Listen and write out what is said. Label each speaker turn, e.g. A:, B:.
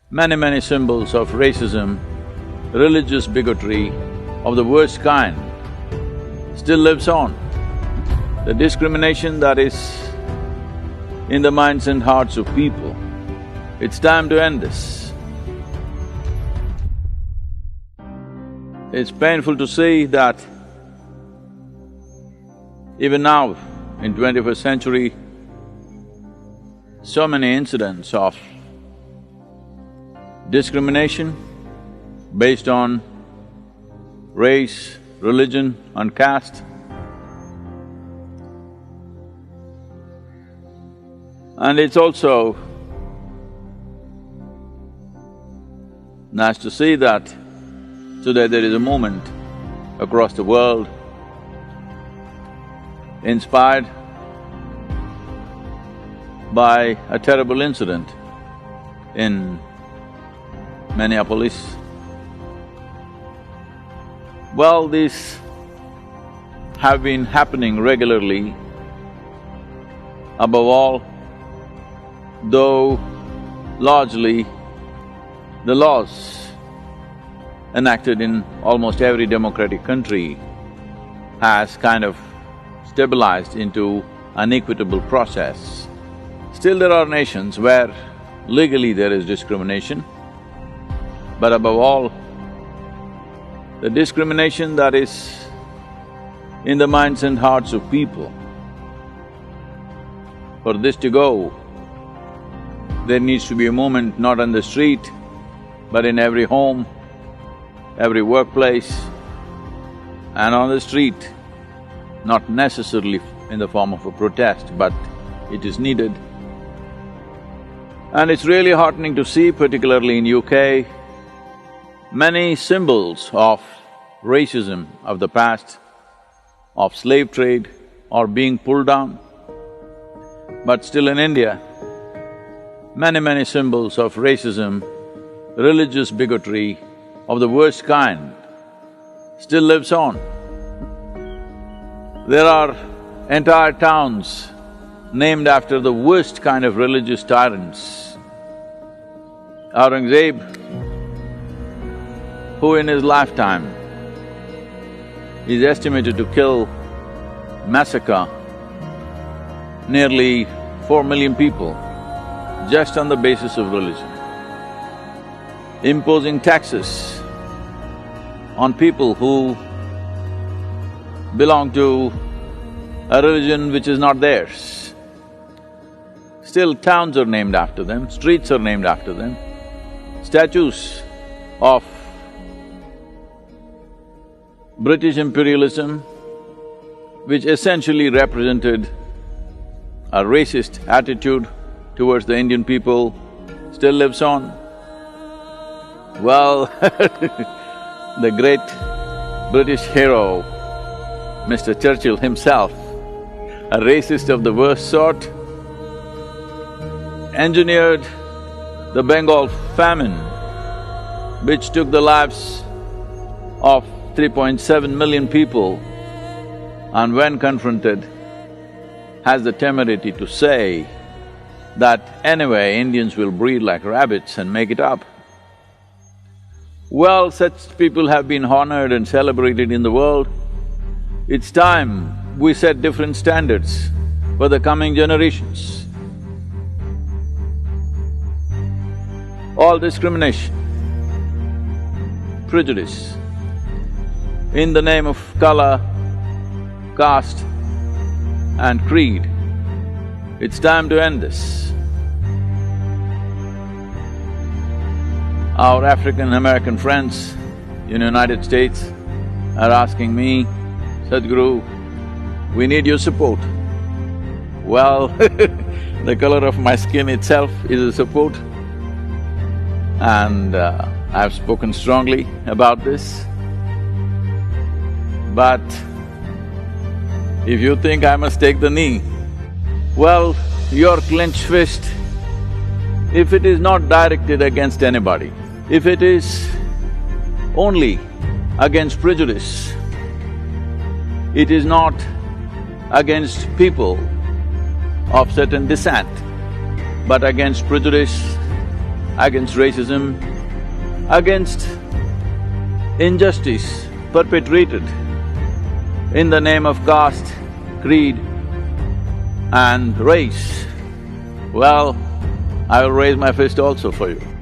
A: Many symbols of racism, religious bigotry of the worst kind still lives on. The discrimination that is in the minds and hearts of people, it's time to end this. It's painful to see that even now, in 21st century, so many incidents of discrimination based on race, religion and caste. And it's also nice to see that today there is a movement across the world inspired by a terrible incident in Minneapolis. Well, these have been happening regularly. Above all, though largely the laws enacted in almost every democratic country has kind of stabilized into an equitable process. Still there are nations where legally there is discrimination, but above all, the discrimination that is in the minds and hearts of people. For this to go, there needs to be a movement not on the street, but in every home, every workplace, and on the street, not necessarily in the form of a protest, but it is needed. And it's really heartening to see, particularly in UK, many symbols of racism of the past, of slave trade, are being pulled down. But still in India, many symbols of racism, religious bigotry of the worst kind still lives on. There are entire towns named after the worst kind of religious tyrants. Aurangzeb, who in his lifetime is estimated to massacre nearly 4 million people just on the basis of religion, imposing taxes on people who belong to a religion which is not theirs. Still towns are named after them, streets are named after them, statues of British imperialism, which essentially represented a racist attitude towards the Indian people, still lives on. Well, the great British hero, Mr. Churchill himself, a racist of the worst sort, engineered the Bengal famine, which took the lives of 3.7 million people, and when confronted, has the temerity to say that anyway Indians will breed like rabbits and make it up. Well, such people have been honored and celebrated in the world. It's time we set different standards for the coming generations. All discrimination, prejudice, in the name of color, caste and creed, it's time to end this. Our African-American friends in the United States are asking me, Sadhguru, we need your support. Well, the color of my skin itself is a support, and I've spoken strongly about this. But if you think I must take the knee, well, your clenched fist, if it is not directed against anybody, if it is only against prejudice, it is not against people of certain descent, but against prejudice against racism, against injustice perpetrated in the name of caste, creed and race, well, I will raise my fist also for you.